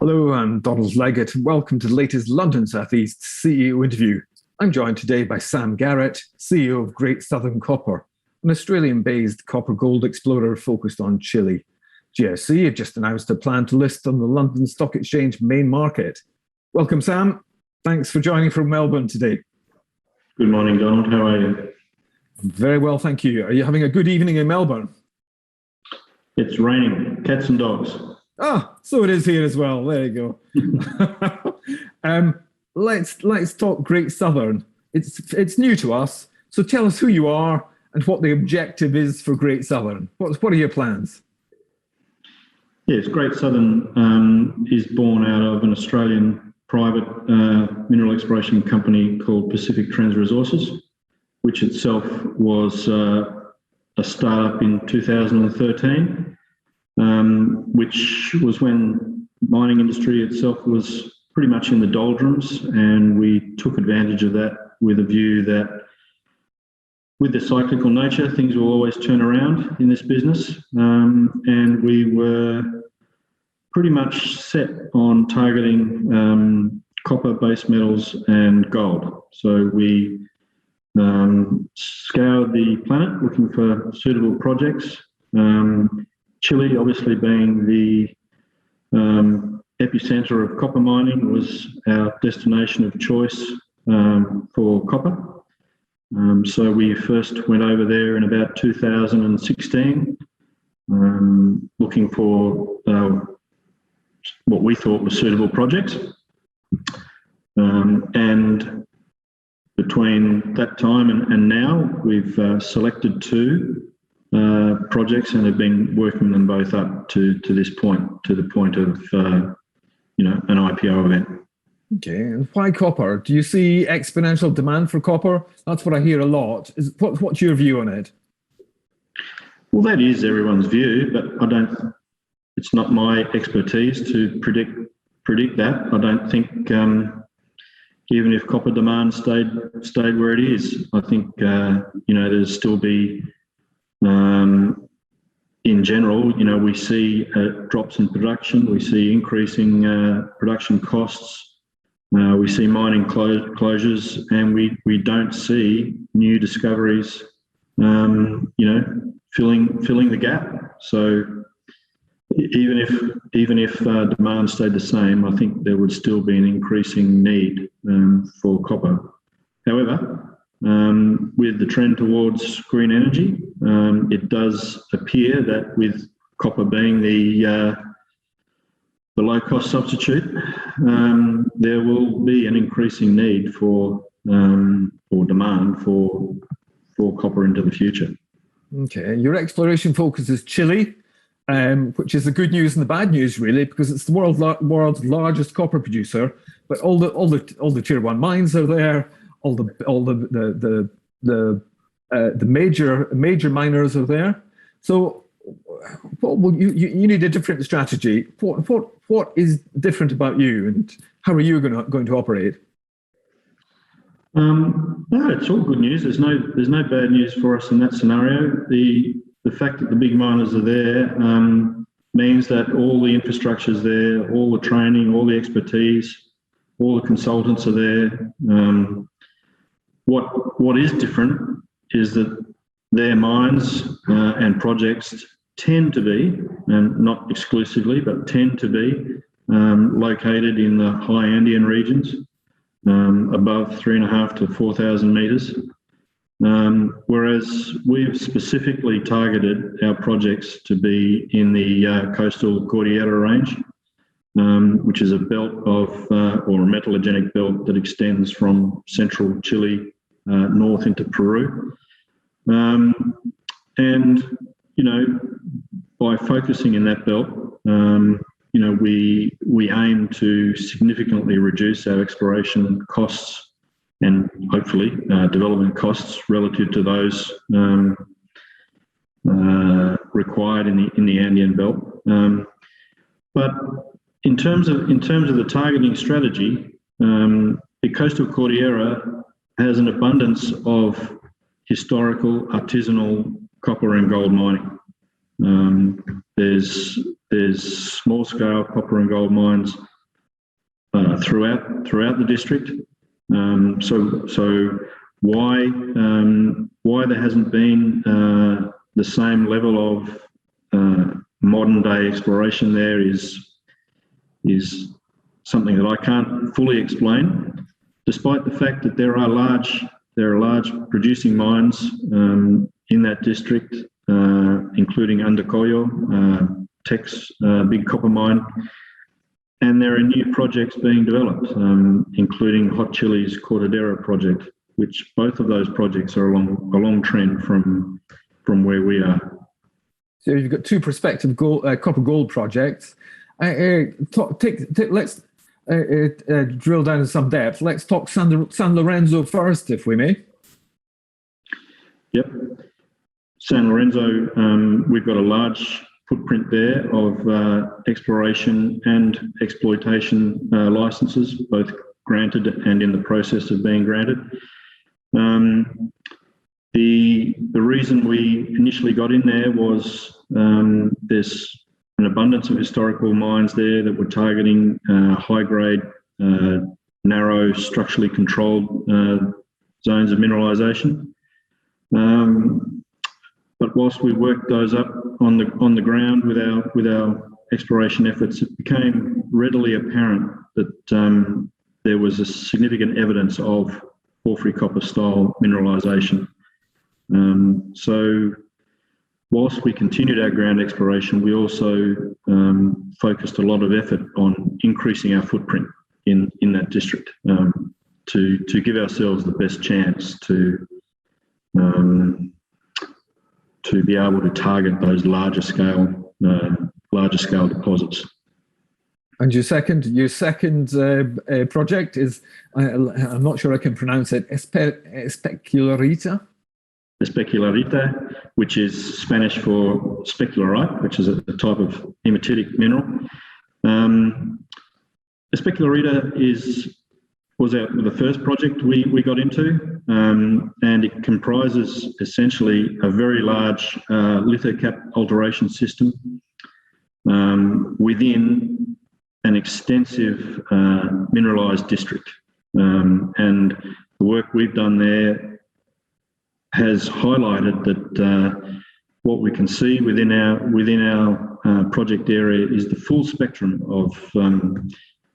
Hello, I'm Donald Leggett. Welcome to the latest London South East CEO interview. I'm joined today by Sam Garrett, CEO of Great Southern Copper, an Australian-based copper gold explorer focused on Chile. GSC have just announced a plan to list on the London Stock Exchange main market. Welcome, Sam. Thanks for joining from Melbourne today. Good morning, Donald. How are you? Very well, thank you. Are you having a good evening in Melbourne? It's raining. Cats and dogs. Ah, so it is here as well. There you go. Let's talk Great Southern. It's new to us, so tell us who you are and what the objective is for Great Southern. What are your plans? Yes, Great Southern is born out of an Australian private mineral exploration company called Pacific Trends Resources, which itself was a startup in 2013. Which was when mining industry itself was pretty much in the doldrums, and we took advantage of that with a view that with the cyclical nature, things will always turn around in this business, and we were pretty much set on targeting copper, base metals and gold. So we scoured the planet looking for suitable projects. Chile, obviously being the epicentre of copper mining, was our destination of choice for copper. So we first went over there in about 2016, looking for what we thought were suitable projects. And between that time and now, we've selected two projects and have been working them both up to this point, to the point of an IPO event. Okay, and why copper? Do you see exponential demand for copper? That's what I hear a lot. What's your view on it? Well, that is everyone's view, but it's not my expertise to predict that. I don't think even if copper demand stayed where it is, I think there'd still be in general, we see drops in production, we see increasing production costs, we see mining closures, and we don't see new discoveries, filling the gap. So even if demand stayed the same, I think there would still be an increasing need for copper. However, with the trend towards green energy, it does appear that with copper being the low-cost substitute, there will be an increasing need for or demand for copper into the future. Okay, your exploration focus is Chile, which is the good news and the bad news, really, because it's the world's largest copper producer. But all the tier one mines are there. All the major miners are there. So, you need a different strategy. What is different about you, and how are you going to operate? No, it's all good news. There's no bad news for us in that scenario. The fact that the big miners are there means that all the infrastructure is there, all the training, all the expertise, all the consultants are there. What is different is that their mines and projects tend to be, and not exclusively, but tend to be located in the high Andean regions, above 3,500 to 4,000 metres. Whereas we've specifically targeted our projects to be in the coastal Cordillera range, which is a belt of, or a metallogenic belt that extends from Central Chile north into Peru. And, by focusing in that belt, we aim to significantly reduce our exploration costs and hopefully development costs relative to those required in the Andean belt. But in terms of the targeting strategy, the coastal Cordillera has an abundance of historical artisanal copper and gold mining. There's small scale copper and gold mines throughout the district. So why there hasn't been the same level of modern day exploration there is something that I can't fully explain, despite the fact that there are large producing mines in that district, including Andacollo, Teck's big copper mine, and there are new projects being developed, including Hot Chili's Cortadera project, which both of those projects are along a long trend from where we are. So you've got two prospective copper gold projects. Let's drill down in some depth. Let's talk San Lorenzo first, if we may. Yep. San Lorenzo, we've got a large footprint there of exploration and exploitation licenses, both granted and in the process of being granted. The reason we initially got in there was there's an abundance of historical mines there that were targeting high-grade, narrow, structurally controlled zones of mineralisation. But whilst we worked those up on the ground with our exploration efforts, it became readily apparent that there was a significant evidence of porphyry copper style mineralisation. So whilst we continued our ground exploration, we also focused a lot of effort on increasing our footprint in that district to give ourselves the best chance to be able to target those larger scale deposits. And your second project is, I'm not sure I can pronounce it, Specularity? Specularity, which is Spanish for specularite, which is a type of hematitic mineral. Specularity was the first project we got into, and it comprises essentially a very large lithocap alteration system within an extensive mineralised district. And the work we've done there has highlighted that what we can see within our project area is the full spectrum of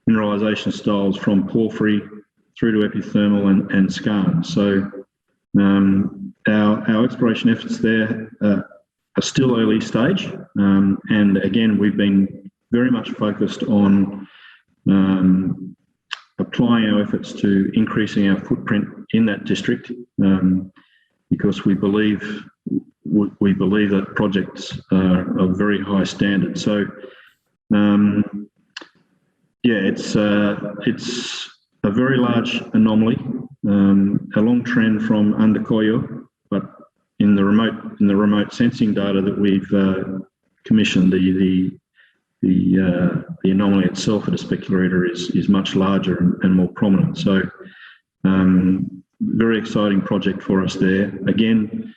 mineralisation styles, from porphyry through to epithermal and skarn. So our exploration efforts there are still early stage, and again we've been very much focused on applying our efforts to increasing our footprint in that district, because we believe that projects are of very high standard. So it's a very large anomaly, a long trend from Andacollo, but in the remote sensing data that we've commissioned, the anomaly itself at a speculator is much larger and more prominent. So very exciting project for us there. Again,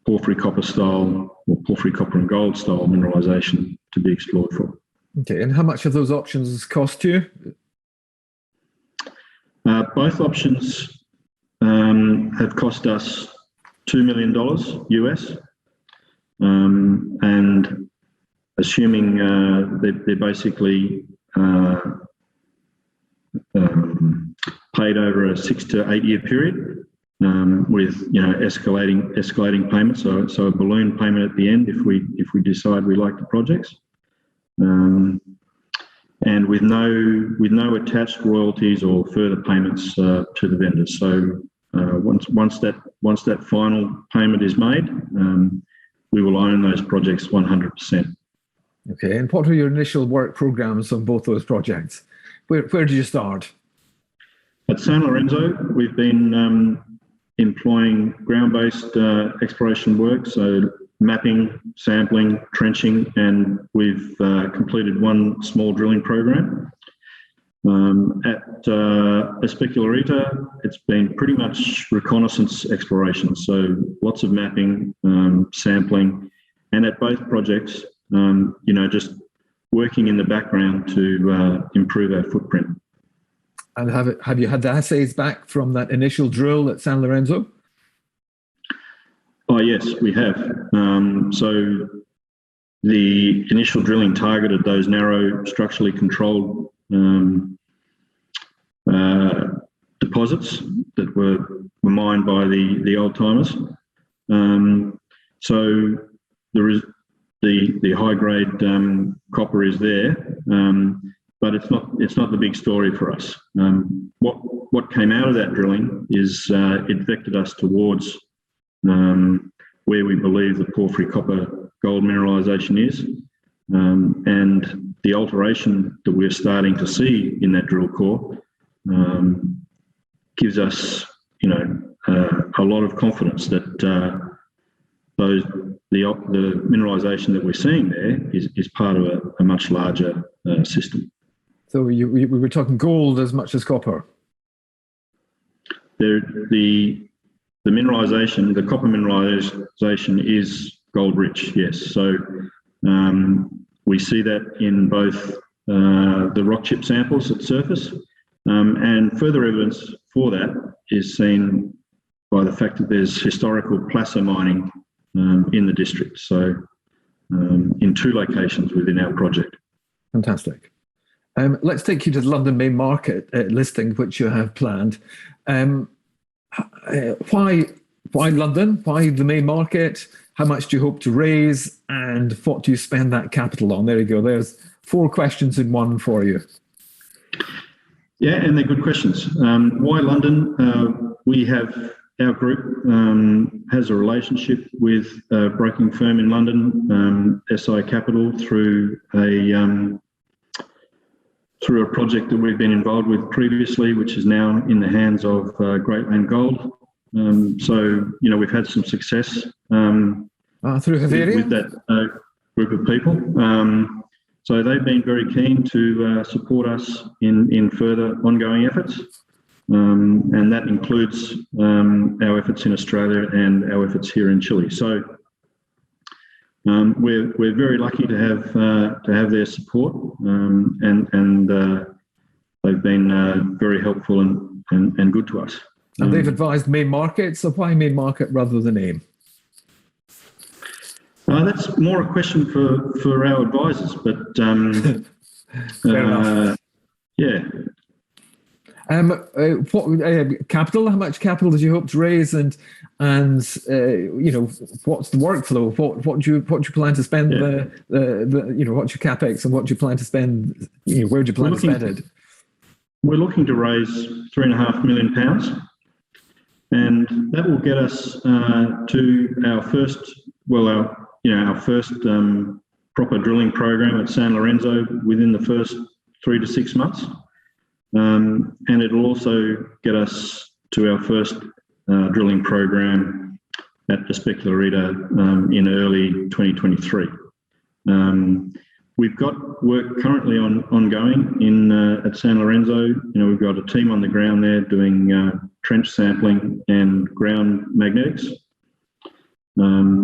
porphyry copper style, or porphyry copper and gold style mineralisation to be explored for. Okay, and how much have those options cost you? Both options have cost us $2 million US, and assuming they're basically paid over a 6 to 8 year period, with escalating payments. So a balloon payment at the end if we decide we like the projects, and with no attached royalties or further payments to the vendors. So once that final payment is made, we will own those projects 100%. Okay, and what are your initial work programs on both those projects? Where did you start? At San Lorenzo, we've been employing ground-based exploration work, so mapping, sampling, trenching, and we've completed one small drilling program. At Specularity, it's been pretty much reconnaissance exploration, so lots of mapping, sampling, and at both projects, just working in the background to improve our footprint. And have you had the assays back from that initial drill at San Lorenzo? Oh yes, we have. So the initial drilling targeted those narrow, structurally controlled deposits that were mined by the old timers. So there is the high grade copper is there, but it's not the big story for us. What came out of that drilling is it vectored us towards where we believe the porphyry copper gold mineralisation is, and the alteration that we're starting to see in that drill core gives us, a lot of confidence that the mineralisation that we're seeing there is part of a much larger system. So we were talking gold as much as copper. The mineralisation, the copper mineralisation is gold rich, yes. So we see that in both the rock chip samples at surface, and further evidence for that is seen by the fact that there's historical placer mining in the district. So in 2 locations within our project. Fantastic. Let's take you to the London main market listing, which you have planned. Why London? Why the main market? How much do you hope to raise? And what do you spend that capital on? There you go. There's 4 questions in one for you. Yeah, and they're good questions. Why London? We have, our group has a relationship with a broking firm in London, SI Capital, through a project that we've been involved with previously, which is now in the hands of Great Land Gold. So, we've had some success Through Haveri? with that group of people. So they've been very keen to support us in further ongoing efforts. And that includes our efforts in Australia and our efforts here in Chile. So we're very lucky to have their support, and they've been very helpful and good to us. And they've advised main market. So why main market rather than AIM? That's more a question for our advisors, but Fair enough. Yeah. What capital? How much capital did you hope to raise, and what's the workflow? What do you plan to spend? Yeah. What's your capex, and what do you plan to spend? Where do you plan to spend it? We're looking to raise £3.5 million, and that will get us to our first proper drilling program at San Lorenzo within the first 3 to 6 months. And it'll also get us to our first drilling program at the Specularity in early 2023. We've got work currently ongoing at San Lorenzo. We've got a team on the ground there doing trench sampling and ground magnetics.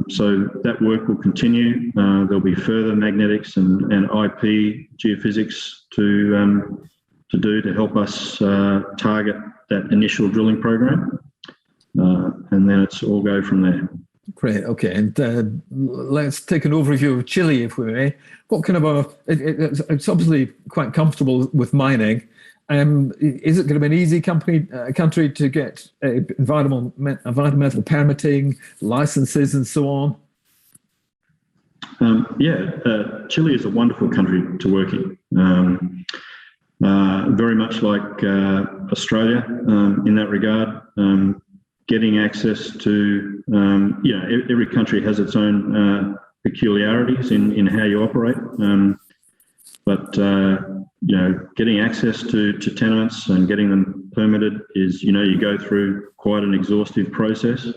So that work will continue. There'll be further magnetics and IP geophysics to do to help us target that initial drilling program, and then it's all go from there. Great. Okay, and let's take an overview of Chile, if we may. What kind of it's obviously quite comfortable with mining. Is it going to be an easy country to get environmental permitting, licenses, and so on? Chile is a wonderful country to work in. Very much like Australia in that regard. Getting access to, every country has its own peculiarities in how you operate. But getting access to tenements and getting them permitted is, you go through quite an exhaustive process.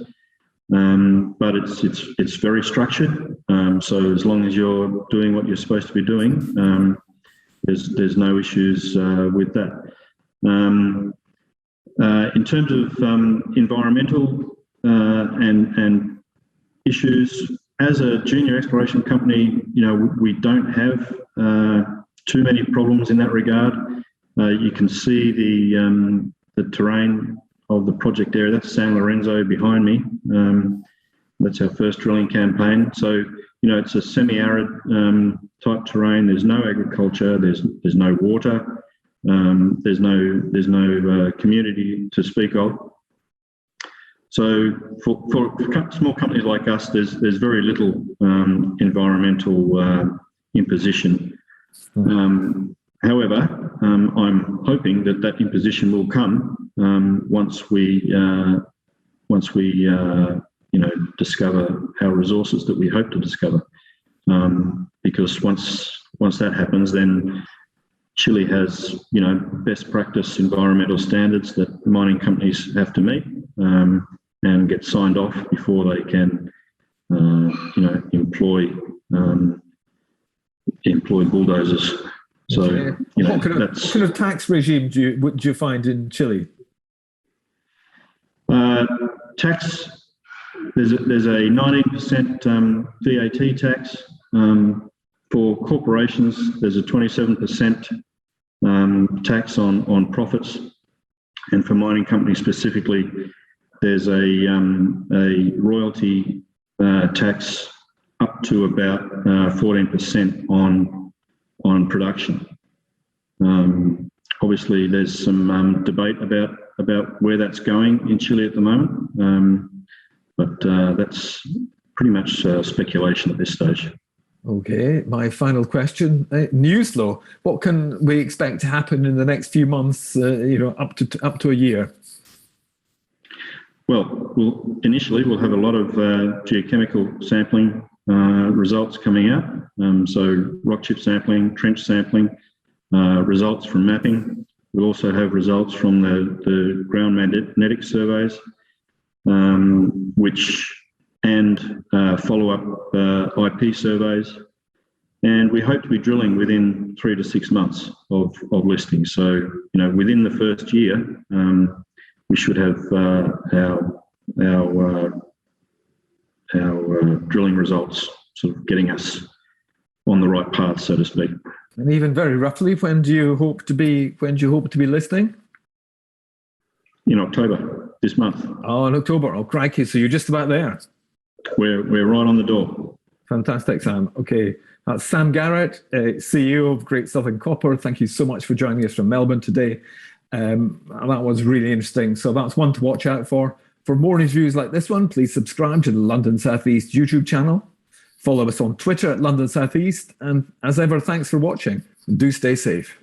But it's very structured. So as long as you're doing what you're supposed to be doing, there's no issues with that. In terms of environmental and issues, as a junior exploration company, we don't have too many problems in that regard. You can see the terrain of the project area. That's San Lorenzo behind me. That's our first drilling campaign. So, it's a semi-arid type terrain. There's no agriculture. There's no water. There's no community to speak of. So for small companies like us, there's very little environmental imposition. However, I'm hoping that imposition will come once we discover our resources that we hope to discover. Because once that happens, then Chile has best practice environmental standards that mining companies have to meet and get signed off before they can employ bulldozers. So what kind of tax regime would you find in Chile? Tax, there's a 19% VAT tax. For corporations, there's a 27% tax on profits, and for mining companies specifically, there's a royalty tax up to about 14% on production. Obviously, there's some debate about where that's going in Chile at the moment, but that's pretty much speculation at this stage. Okay, my final question: news flow. What can we expect to happen in the next few months? Up to a year. Well, initially we'll have a lot of geochemical sampling results coming out. So rock chip sampling, trench sampling, results from mapping. We'll also have results from the ground magnetic surveys, and follow-up IP surveys. And we hope to be drilling within 3 to 6 months of listing. So, within the first year, we should have our drilling results sort of getting us on the right path, so to speak. And even very roughly, when do you hope to be listing? In October, this month. Oh, in October. Oh, crikey. So you're just about there. We're right on the door. Fantastic, Sam. Okay. That's Sam Garrett, CEO of Great Southern Copper. Thank you so much for joining us from Melbourne today. That was really interesting. So that's one to watch out for. For more interviews like this one, please subscribe to the London South East YouTube channel. Follow us on Twitter at London South East. And as ever, thanks for watching. And do stay safe.